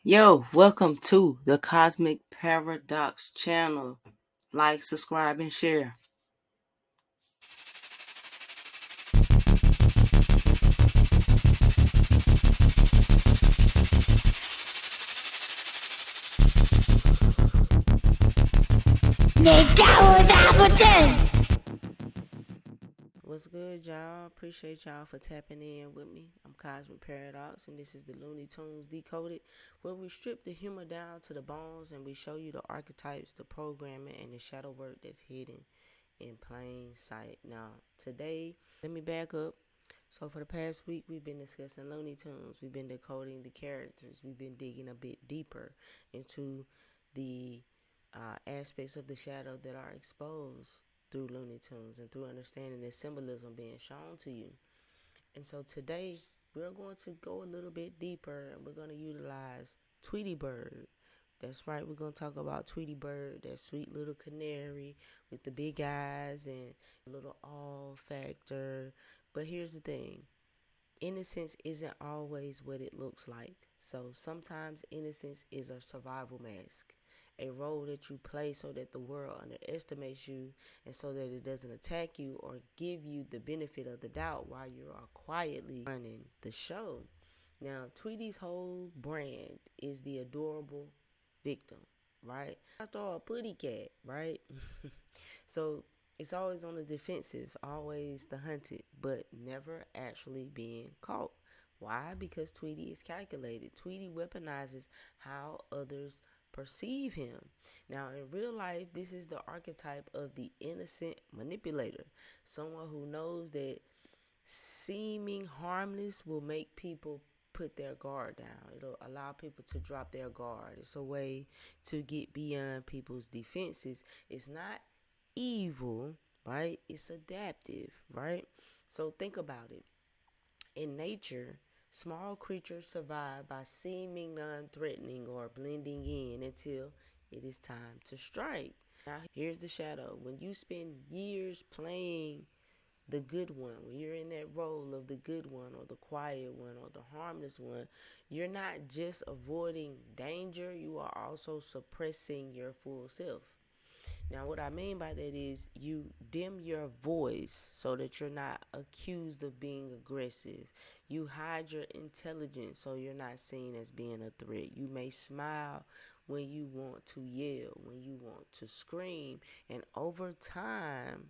Yo, welcome to the Cosmic Paradox channel. Like, subscribe, and share. What's good, y'all? Appreciate y'all for tapping in with me. I'm Cosmic Paradox, and this is the Looney Tunes Decoded, where we strip the humor down to the bones and we show you the archetypes, the programming, and the shadow work that's hidden in plain sight. Now, today, let me back up. So for the past week, we've been discussing Looney Tunes. We've been decoding the characters. We've been digging a bit deeper into the aspects of the shadow that are exposed through Looney Tunes and through understanding the symbolism being shown to you. And so today, we're going to go a little bit deeper and we're going to utilize Tweety Bird. That's right, we're going to talk about Tweety Bird, that sweet little canary with the big eyes and a little awe factor. But here's the thing. Innocence isn't always what it looks like. So sometimes innocence is a survival mask, a role that you play so that the world underestimates you and so that it doesn't attack you or give you the benefit of the doubt while you are quietly running the show. Now, Tweety's whole brand is the adorable victim, right? After all, a putty cat, right? So it's always on the defensive, always the hunted, but never actually being caught. Why? Because Tweety is calculated. Tweety weaponizes how others perceive him. Now, in real life, this is the archetype of the innocent manipulator, someone who knows that seeming harmless will make people put their guard down. It'll allow people to drop their guard. It's a way to get beyond people's defenses. It's not evil, right? It's adaptive, right? So think about it. In nature, small creatures survive by seeming non-threatening or blending in until it is time to strike. Now, here's the shadow. When you spend years playing the good one, when you're in that role of the good one or the quiet one or the harmless one, you're not just avoiding danger, you are also suppressing your full self. Now, what I mean by that is you dim your voice so that you're not accused of being aggressive. You hide your intelligence so you're not seen as being a threat. You may smile when you want to yell, when you want to scream, and over time,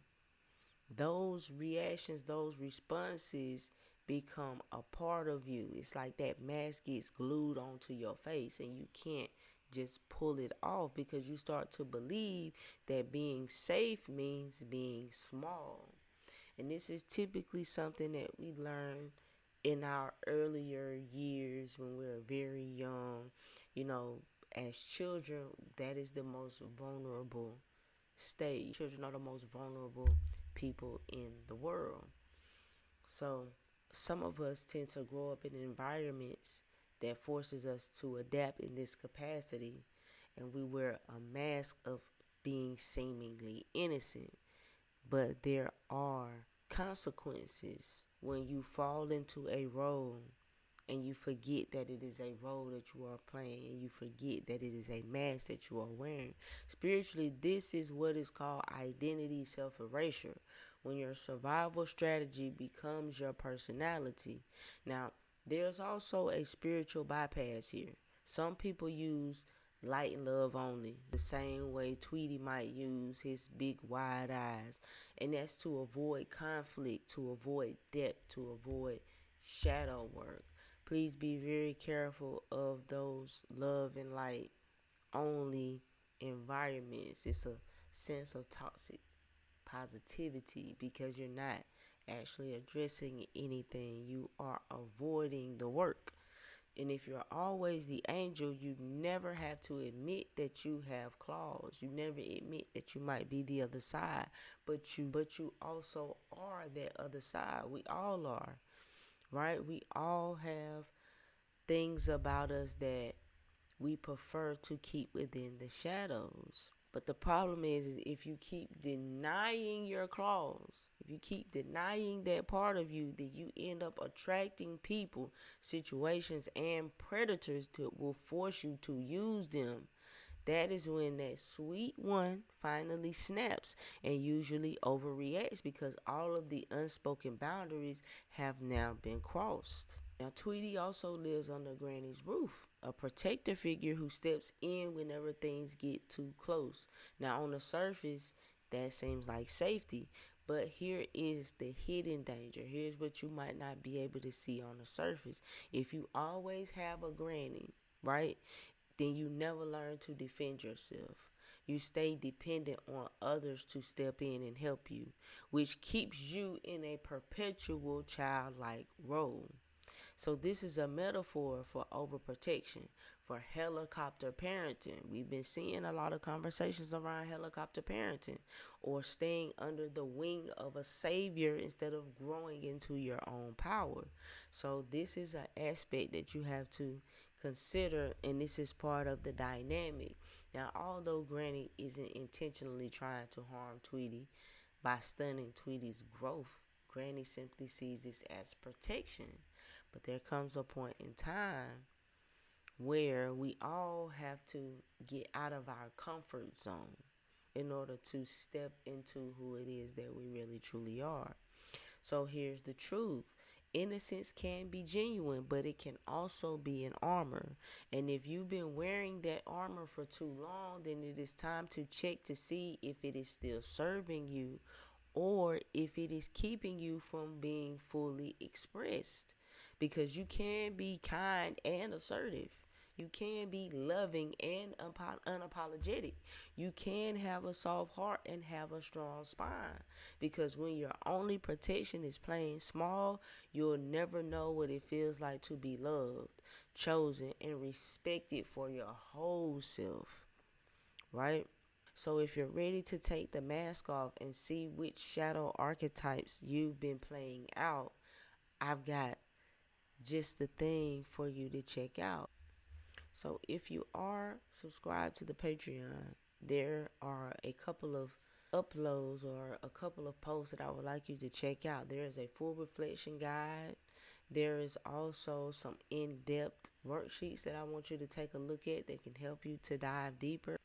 those reactions, those responses become a part of you. It's like that mask gets glued onto your face and you can't just pull it off because you start to believe that being safe means being small. And this is typically something that we learn in our earlier years when we're very young. You know, as children, that is the most vulnerable stage. Children are the most vulnerable people in the world. So some of us tend to grow up in environments that forces us to adapt in this capacity, and we wear a mask of being seemingly innocent. But there are consequences when you fall into a role and you forget that it is a role that you are playing and you forget that it is a mask that you are wearing. Spiritually, this is what is called identity self-erasure, when your survival strategy becomes your personality. Now, there's also a spiritual bypass here. Some people use light and love only, the same way Tweety might use his big wide eyes, and that's to avoid conflict, to avoid depth, to avoid shadow work. Please be very careful of those love and light only environments. It's a sense of toxic positivity because you're not actually addressing anything. You are avoiding the work. And if you're always the angel, you never have to admit that you have claws. You never admit that you might be the other side, but you also are that other side. We all are, right? We all have things about us that we prefer to keep within the shadows. But the problem is if you keep denying your claws, if you keep denying that part of you, then you end up attracting people, situations, and predators that will force you to use them. That is when that sweet one finally snaps and usually overreacts because all of the unspoken boundaries have now been crossed. Now, Tweety also lives under Granny's roof, a protector figure who steps in whenever things get too close. Now, on the surface, that seems like safety, but here is the hidden danger. Here's what you might not be able to see on the surface. If you always have a granny, right, then you never learn to defend yourself. You stay dependent on others to step in and help you, which keeps you in a perpetual childlike role. So this is a metaphor for overprotection, for helicopter parenting. We've been seeing a lot of conversations around helicopter parenting, or staying under the wing of a savior instead of growing into your own power. So this is an aspect that you have to consider, and this is part of the dynamic. Now, although Granny isn't intentionally trying to harm Tweety by stunning Tweety's growth, Granny simply sees this as protection. But there comes a point in time where we all have to get out of our comfort zone in order to step into who it is that we really truly are. So here's the truth. Innocence can be genuine, but it can also be an armor. And if you've been wearing that armor for too long, then it is time to check to see if it is still serving you or if it is keeping you from being fully expressed. Because you can be kind and assertive. You can be loving and unapologetic. You can have a soft heart and have a strong spine. Because when your only protection is playing small, you'll never know what it feels like to be loved, chosen, and respected for your whole self. Right? So if you're ready to take the mask off and see which shadow archetypes you've been playing out, I've got just the thing for you to check out. So if you are subscribed to the Patreon, there are a couple of uploads or a couple of posts that I would like you to check out. There is a full reflection guide. There is also some in-depth worksheets that I want you to take a look at that can help you to dive deeper.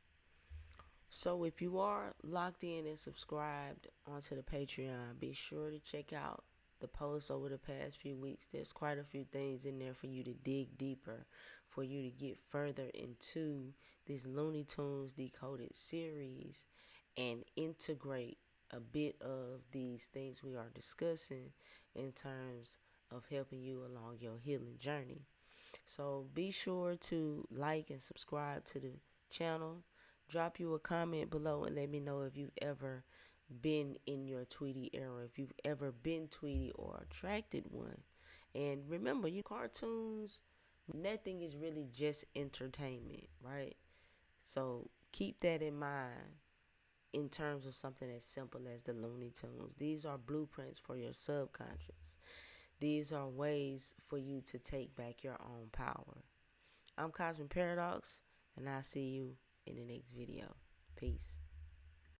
So if you are locked in and subscribed onto the Patreon, be sure to check out the posts over the past few weeks. There's quite a few things in there for you to dig deeper, for you to get further into this Looney Tunes Decoded series and integrate a bit of these things we are discussing in terms of helping you along your healing journey. So be sure to like and subscribe to the channel. Drop you a comment below and let me know if you've ever been in your Tweety era, if you've ever been Tweety or attracted one. And remember, cartoons, nothing is really just entertainment, right? So keep that in mind in terms of something as simple as the Looney Tunes. These are blueprints for your subconscious. These are ways for you to take back your own power. I'm Cosmic Paradox, and I'll see you in the next video. Peace.